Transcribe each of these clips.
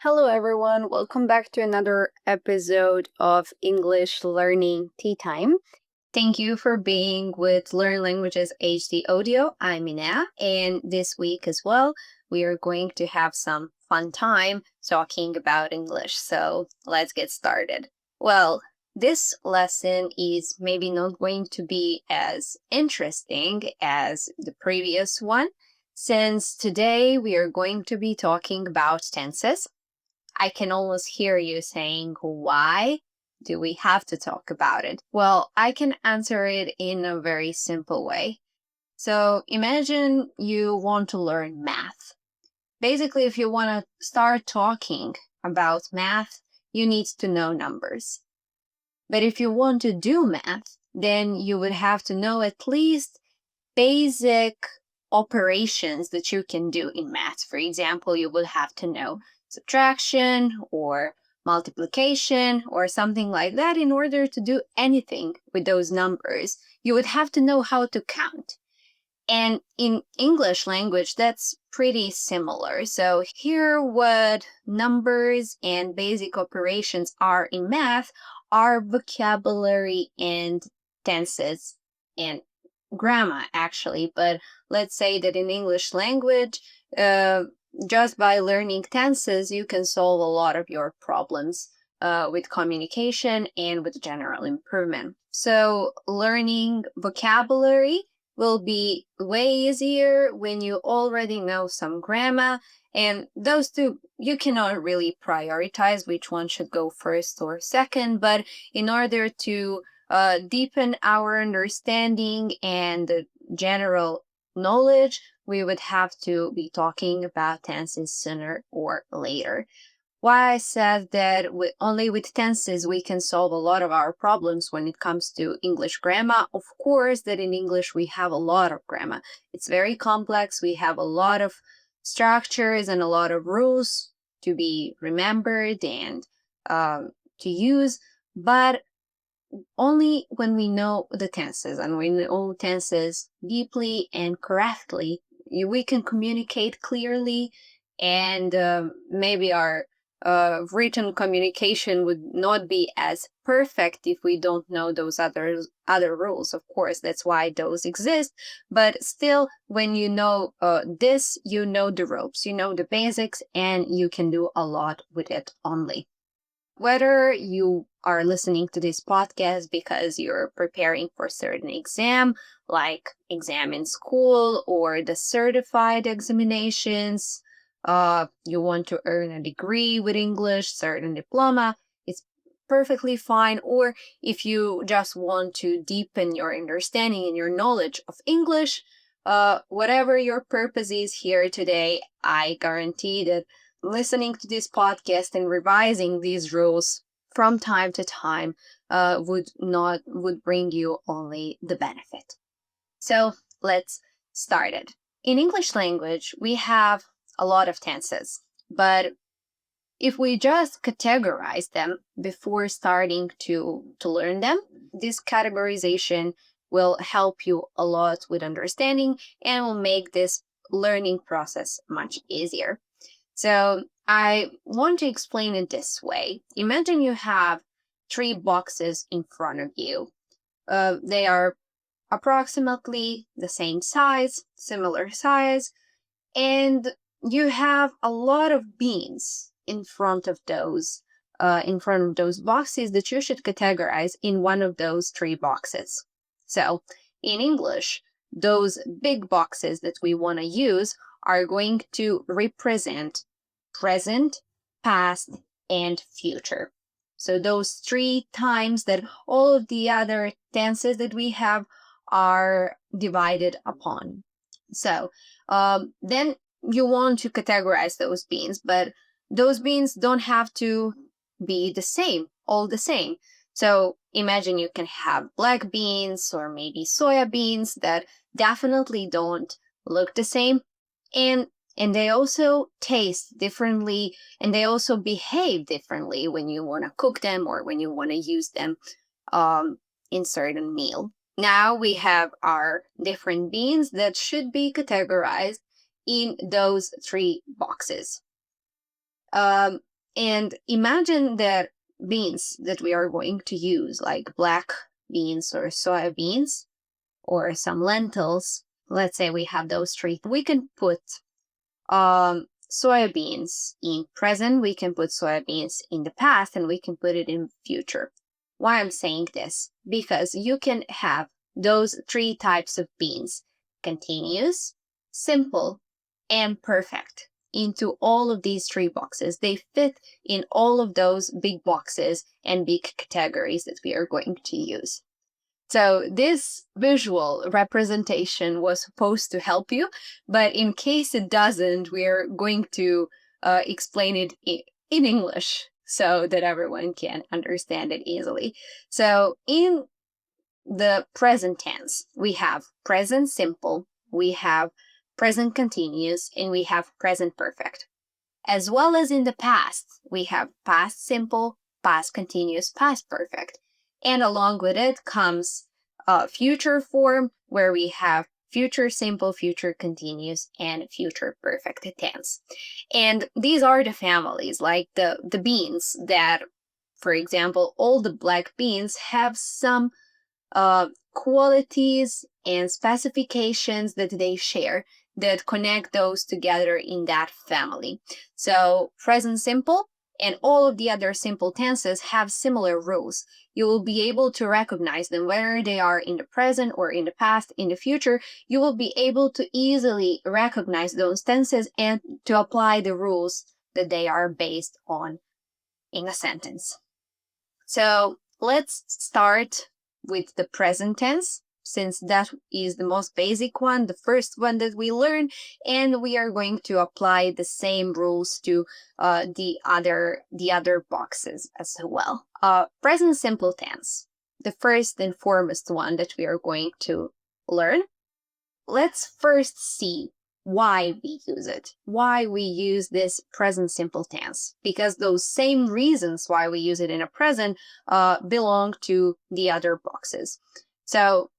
Hello, everyone. Welcome back to another episode of English Learning Tea Time. Thank you for being with Learn Languages HD Audio. I'm Minea, and this week as well, we are going to have some fun time talking about English. So let's get started. Well, this lesson is maybe not going to be as interesting as the previous one, since today we are going to be talking about tenses. I can almost hear you saying, why do we have to talk about it? Well, I can answer it in a very simple way. So imagine you want to learn math. Basically, if you want to start talking about math, you need to know numbers. But if you want to do math, then you would have to know at least basic operations that you can do in math. For example, you would have to know subtraction or multiplication or something like that in order to do anything with those numbers. You would have to know how to count. And in English language, that's pretty similar. So here what numbers and basic operations are in math are vocabulary and tenses and grammar, actually. But let's say that in English language, just by learning tenses, you can solve a lot of your problems with communication and with general improvement. So learning vocabulary will be way easier when you already know some grammar, and those two you cannot really prioritize which one should go first or second, but in order to deepen our understanding and the general knowledge, we would have to be talking about tenses sooner or later. Why I said that only with tenses we can solve a lot of our problems when it comes to English grammar. Of course, that in English we have a lot of grammar. It's very complex. We have a lot of structures and a lot of rules to be remembered and to use, but only when we know the tenses, and we know tenses deeply and correctly, we can communicate clearly, and maybe our written communication would not be as perfect if we don't know those other rules. Of course, that's why those exist. But still, when you know this, you know the ropes, you know the basics, and you can do a lot with it only. Whether you are listening to this podcast because you're preparing for a certain exam, like exam in school or the certified examinations, you want to earn a degree with English, certain diploma, it's perfectly fine. Or if you just want to deepen your understanding and your knowledge of English, whatever your purpose is here today, I guarantee that listening to this podcast and revising these rules from time to time would bring you only the benefit. So let's start it. In English language, we have a lot of tenses, but if we just categorize them before starting to learn them, this categorization will help you a lot with understanding and will make this learning process much easier. So I want to explain it this way. Imagine you have 3 boxes in front of you. They are approximately the same size, similar size, and you have a lot of beans in front of those boxes that you should categorize in one of those 3 boxes. So in English, those big boxes that we want to use are going to represent present, past, and future. So those 3 times that all of the other tenses that we have are divided upon. So then you want to categorize those beans, but those beans don't have to be the same, all the same. So imagine you can have black beans or maybe soya beans that definitely don't look the same, and they also taste differently, and they also behave differently when you want to cook them or when you want to use them in certain meal. Now we have our different beans that should be categorized in those 3 boxes. And imagine that beans that we are going to use, like black beans or soybeans or some lentils. Let's say we have those three. We can put soybeans in present, we can put soybeans in the past, and we can put it in future. Why I'm saying this? Because you can have those three types of beans: continuous, simple, and perfect, into all of these three boxes. They fit in all of those big boxes and big categories that we are going to use. So this visual representation was supposed to help you, but in case it doesn't, we're going to explain it in English so that everyone can understand it easily. So in the present tense, we have present simple, we have present continuous, and we have present perfect. As well as in the past, we have past simple, past continuous, past perfect. And along with it comes future form, where we have future simple, future continuous, and future perfect tense. And these are the families, like the beans that, for example, all the black beans have some qualities and specifications that they share that connect those together in that family. So present simple and all of the other simple tenses have similar rules. You will be able to recognize them, whether they are in the present or in the past, in the future. You will be able to easily recognize those tenses and to apply the rules that they are based on in a sentence. So let's start with the present tense, since that is the most basic one, the first one that we learn, and we are going to apply the same rules to the other boxes as well. Present simple tense, the first and foremost one that we are going to learn. Let's first see why we use it, why we use this present simple tense, because those same reasons why we use it in a present belong to the other boxes. So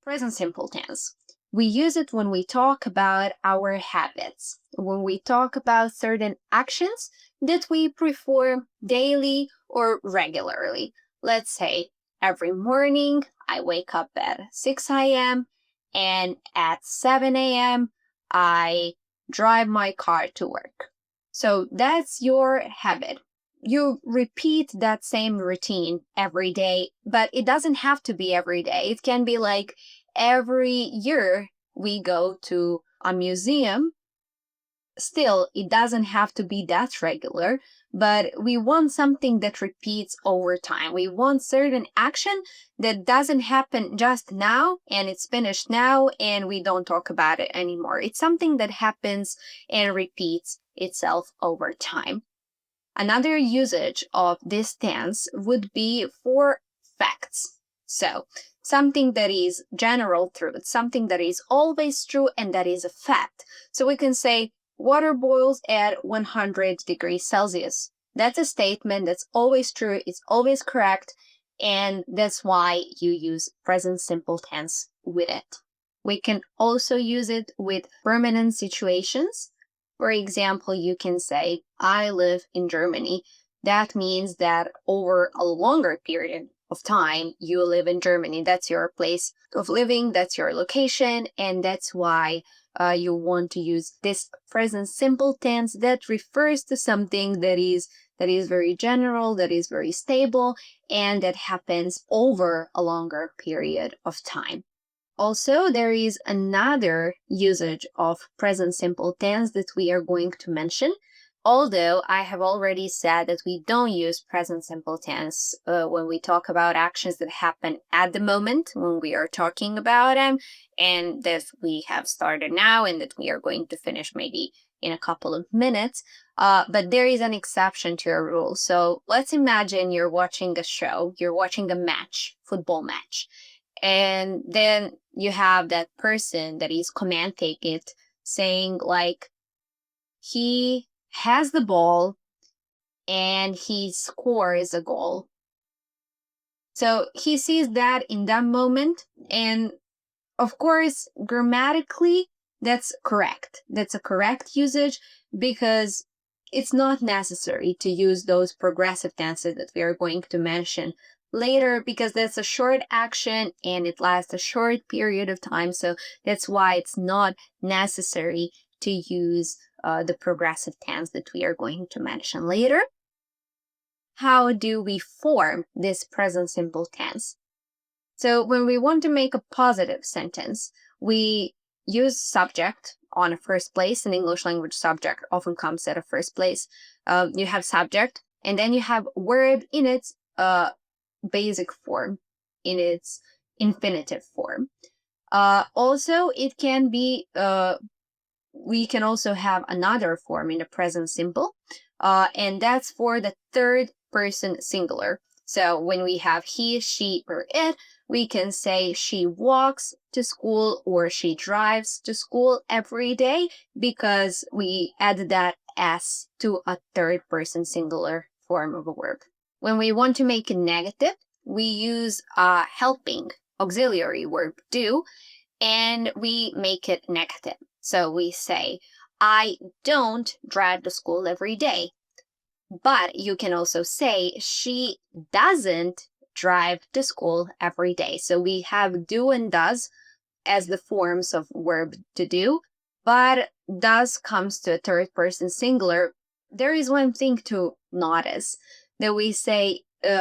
present simple tense, we use it when we talk about our habits, when we talk about certain actions that we perform daily or regularly. Let's say every morning I wake up at 6 a.m. and at 7 a.m. I drive my car to work. So that's your habit. You repeat that same routine every day, but it doesn't have to be every day. It can be like every year we go to a museum. Still, it doesn't have to be that regular, but we want something that repeats over time. We want certain action that doesn't happen just now and it's finished now and we don't talk about it anymore. It's something that happens and repeats itself over time. Another usage of this tense would be for facts. So, something that is general truth, something that is always true and that is a fact. So we can say, water boils at 100 degrees Celsius. That's a statement that's always true, it's always correct, and that's why you use present simple tense with it. We can also use it with permanent situations. For example, you can say, I live in Germany. That means that over a longer period of time, you live in Germany. That's your place of living, that's your location, and that's why you want to use this present simple tense that refers to something that is very general, that is very stable, and that happens over a longer period of time. Also, there is another usage of present simple tense that we are going to mention. Although I have already said that we don't use present simple tense when we talk about actions that happen at the moment, when we are talking about them, and that we have started now and that we are going to finish maybe in a couple of minutes. But there is an exception to a rule. So let's imagine you're watching a show, you're watching a match, football match, and then you have that person that is commenting it, saying like, he has the ball and he scores a goal. So he sees that in that moment, and of course, grammatically, that's correct. That's a correct usage because it's not necessary to use those progressive tenses that we are going to mention later, because that's a short action and it lasts a short period of time. So that's why it's not necessary to use the progressive tense that we are going to mention later. How do we form this present simple tense? So when we want to make a positive sentence, we use subject on a first place. In English language, subject often comes at a first place. You have subject, and then you have verb in its basic form, in its infinitive form. Also, it can be, we can also have another form in the present simple, and that's for the third person singular. So when we have he, she, or it, we can say she walks to school or she drives to school every day, because we add that s to a third person singular form of a verb. When we want to make it negative, we use a helping auxiliary verb do, and we make it negative. So we say, I don't drive to school every day. But you can also say, she doesn't drive to school every day. So we have do and does as the forms of verb to do, but does comes to a third person singular. There is one thing to notice, that we say,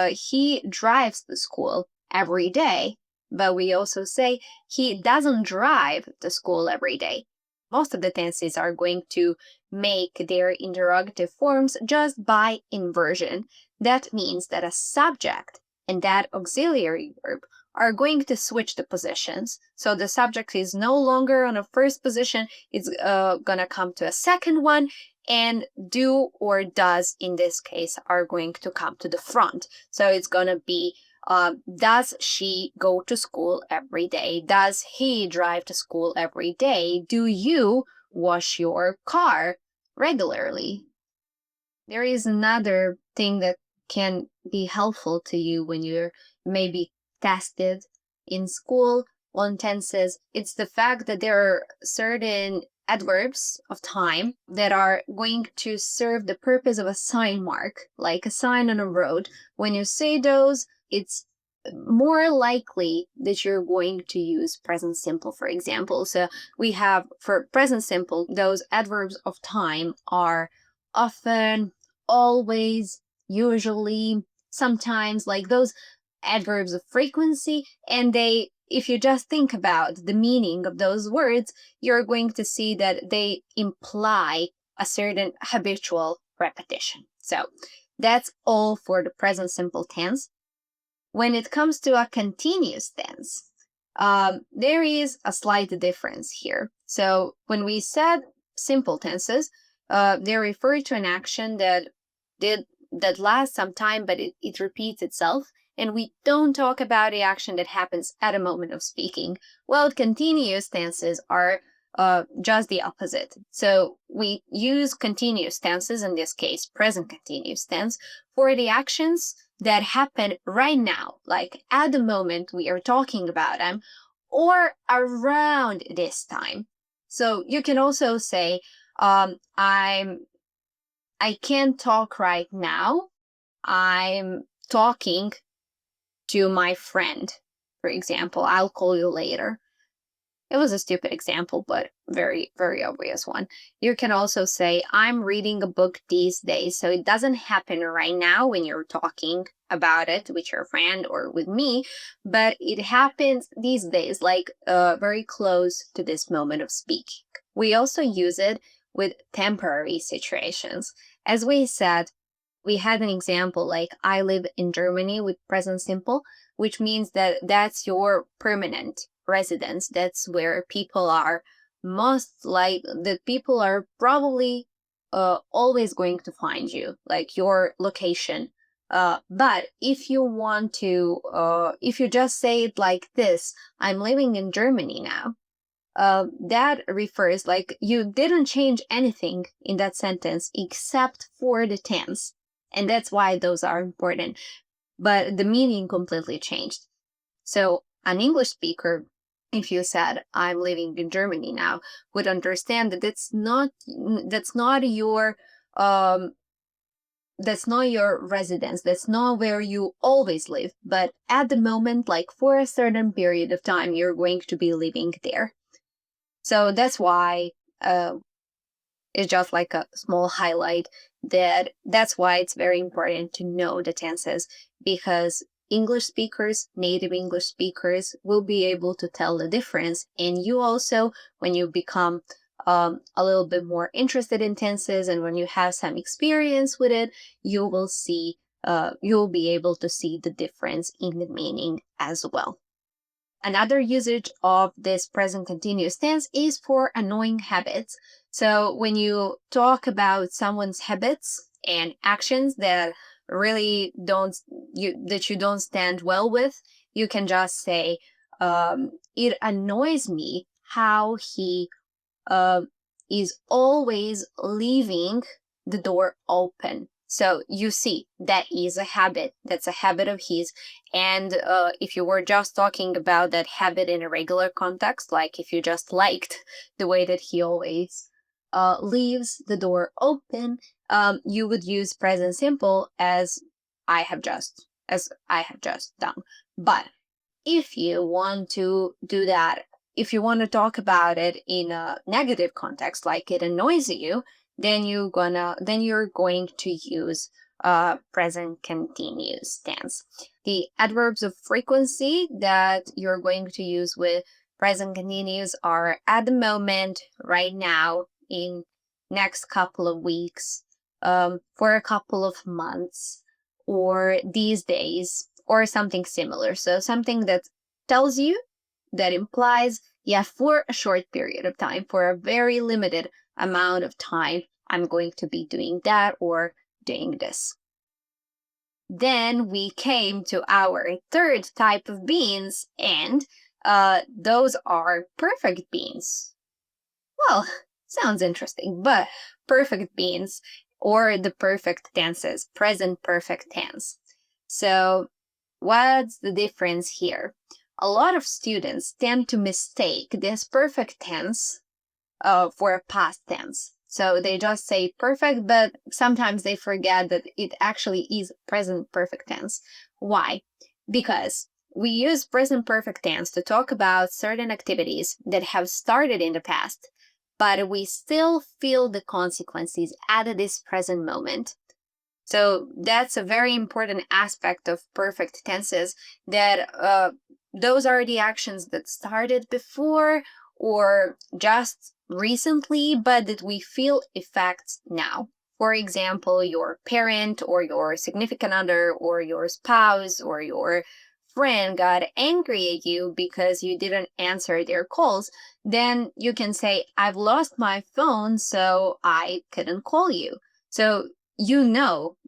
he drives to school every day, but we also say he doesn't drive to school every day. Most of the tenses are going to make their interrogative forms just by inversion. That means that a subject and that auxiliary verb are going to switch the positions. So the subject is no longer on a first position, it's gonna come to a second one, and do or does in this case are going to come to the front. So it's gonna be, does she go to school every day? Does he drive to school every day? Do you wash your car regularly? There is another thing that can be helpful to you when you're maybe tested in school on tenses. It's the fact that there are certain adverbs of time that are going to serve the purpose of a sign mark, like a sign on a road. When you say those, it's more likely that you're going to use present simple, for example. So we have, for present simple, those adverbs of time are often, always, usually, sometimes, like those adverbs of frequency. And they, if you just think about the meaning of those words, you're going to see that they imply a certain habitual repetition. So that's all for the present simple tense. When it comes to a continuous tense, there is a slight difference here. So when we said simple tenses, they refer to an action that lasts some time, but it repeats itself. And we don't talk about the action that happens at a moment of speaking. Well, continuous tenses are just the opposite. So we use continuous tenses, in this case, present continuous tense, for the actions that happen right now, like at the moment we are talking about them, or around this time. So you can also say, I can't talk right now. I'm talking to my friend, for example. I'll call you later. It was a stupid example, but very, very obvious one. You can also say, I'm reading a book these days. So it doesn't happen right now when you're talking about it with your friend or with me, but it happens these days, like very close to this moment of speaking. We also use it with temporary situations. As we said, we had an example like, I live in Germany, with present simple, which means that that's your permanent residence. That's where people are that people are probably always going to find you, like your location. But if you want to, if you just say it like this, I'm living in Germany now, that refers, like, you didn't change anything in that sentence except for the tense. And that's why those are important. But the meaning completely changed. So an English speaker, if you said, I'm living in Germany now, would understand that that's not your um that's not your residence, that's not where you always live, but at the moment, like for a certain period of time, you're going to be living there. So that's why it's just like a small highlight that's why it's very important to know the tenses, because English speakers, native English speakers, will be able to tell the difference. And you also, when you become a little bit more interested in tenses and when you have some experience with it, you will see, you'll be able to see the difference in the meaning as well. Another usage of this present continuous tense is for annoying habits. So when you talk about someone's habits and actions that really that you don't stand well with, you can just say, it annoys me how he uh, is always leaving the door open. So you see, that is a habit. That's a habit of his. And if you were just talking about that habit in a regular context, like if you just liked the way that he always leaves the door open, you would use present simple as I have just done. But if you want to do that, if you want to talk about it in a negative context, like it annoys you, then you're going to use present continuous tense. The adverbs of frequency that you're going to use with present continuous are at the moment, right now, in next couple of weeks, for a couple of months, or these days, or something similar. So something that tells you, that implies, yeah, for a short period of time, for a very limited amount of time, I'm going to be doing that or doing this. Then we came to our third type of beings, and those are perfect beings. Well, sounds interesting, but perfect beings, or the perfect tenses, present perfect tense. So what's the difference here? A lot of students tend to mistake this perfect tense for a past tense. So they just say perfect, but sometimes they forget that it actually is present perfect tense. Why? Because we use present perfect tense to talk about certain activities that have started in the past, but we still feel the consequences at this present moment. So that's a very important aspect of perfect tenses, that those are the actions that started before or just recently, but that we feel effects now. For example, your parent or your significant other or your spouse or your friend got angry at you because you didn't answer their calls, then you can say, I've lost my phone, so I couldn't call you. So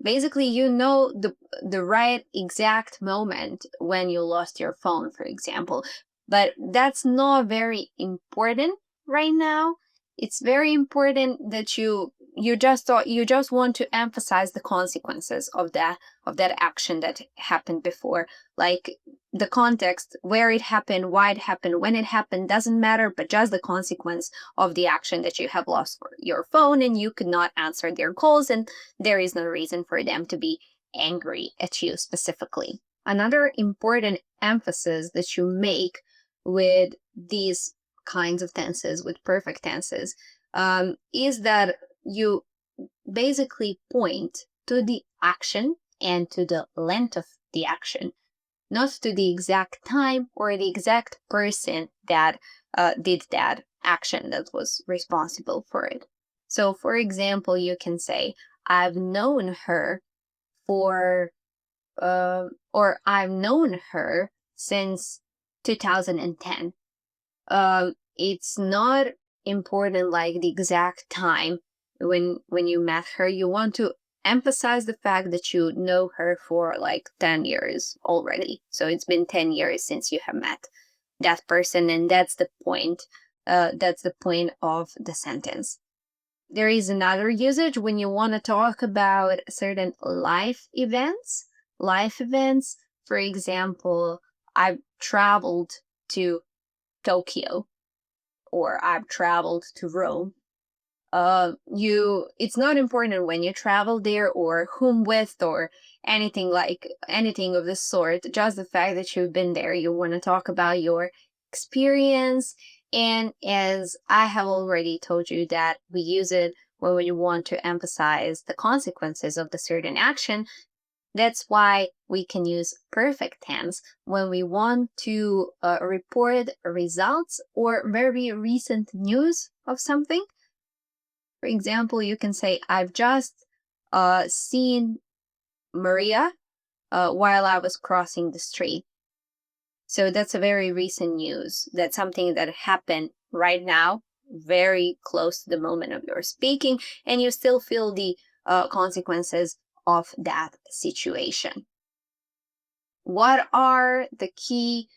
basically the right exact moment when you lost your phone, for example. But that's not very important right now. It's very important that you just want to emphasize the consequences of that action that happened before. Like the context, where it happened, why it happened, when it happened, doesn't matter, but just the consequence of the action, that you have lost your phone and you could not answer their calls, and there is no reason for them to be angry at you specifically. Another important emphasis that you make with these kinds of tenses, with perfect tenses, is that you basically point to the action and to the length of the action, not to the exact time or the exact person that did that action, that was responsible for it. So, for example, you can say, I've known her for, or I've known her since 2010. It's not important like the exact time when you met her. You want to emphasize the fact that you know her for like 10 years already. So it's been 10 years since you have met that person, and that's the point. That's the point of the sentence. There is another usage when you want to talk about certain life events. Life events, for example, I've traveled to Tokyo, or I've traveled to Rome. It's not important when you travel there or whom with or anything of the sort. Just the fact that you've been there, you want to talk about your experience. And as I have already told you, that we use it when we want to emphasize the consequences of the certain action. That's why we can use perfect tense when we want to report results or very recent news of something. For example, you can say, I've just seen Maria while I was crossing the street. So that's a very recent news. That's something that happened right now, very close to the moment of your speaking, and you still feel the consequences of that situation. What are the key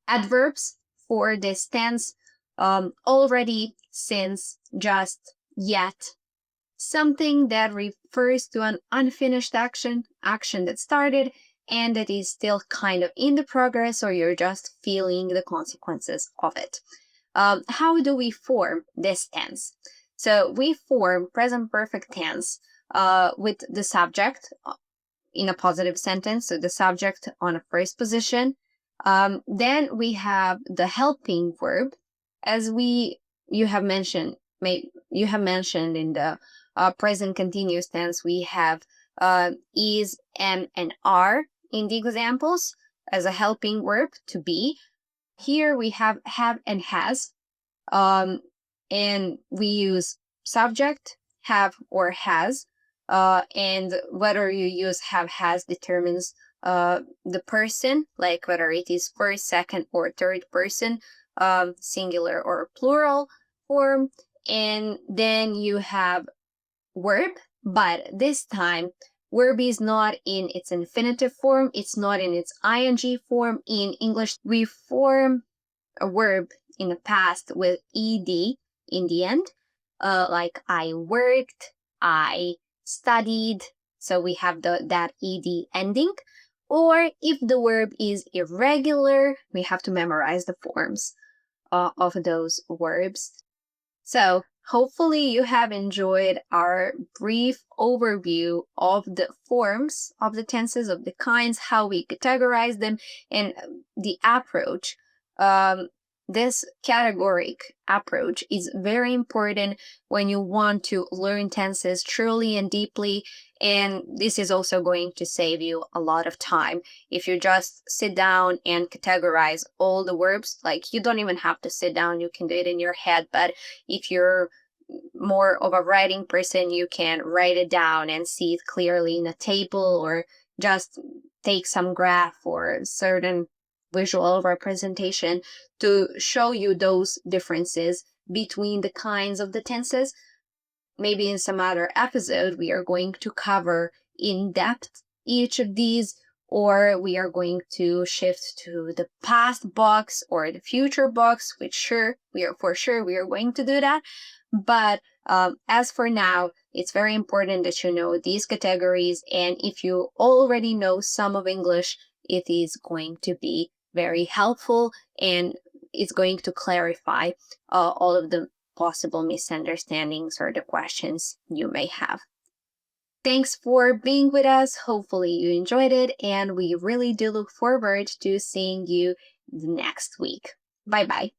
adverbs for this tense? Already, since, just, yet. Something that refers to an unfinished action that started and that is still kind of in the progress, or you're just feeling the consequences of it. How do we form this tense? So we form present perfect tense with the subject in a positive sentence, so the subject on a first position. Then we have the helping verb, as you have mentioned. You have mentioned in the present continuous tense, we have is, am, and are in the examples as a helping verb to be. Here we have and has, and we use subject, have or has, and whether you use have has determines the person, like whether it is first, second, or third person, singular or plural form. And then you have verb, but this time verb is not in its infinitive form, it's not in its ing form. In English, we form a verb in the past with ed in the end, like I worked, I studied, so we have that ed ending. Or if the verb is irregular, we have to memorize the forms of those verbs. So hopefully you have enjoyed our brief overview of the forms of the tenses, of the kinds, how we categorize them, and the approach. This categoric approach is very important when you want to learn tenses truly and deeply, and this is also going to save you a lot of time. If you just sit down and categorize all the verbs, like, you don't even have to sit down, you can do it in your head, but if you're more of a writing person, you can write it down and see it clearly in a table, or just take some graph or certain visual representation to show you those differences between the kinds of the tenses. Maybe in some other episode, we are going to cover in depth each of these, or we are going to shift to the past box or the future box, which we are going to do that. But as for now, it's very important that you know these categories, and if you already know some of English, it is going to be very helpful, and it's going to clarify all of the possible misunderstandings or the questions you may have. Thanks for being with us. Hopefully you enjoyed it, and we really do look forward to seeing you next week. Bye bye.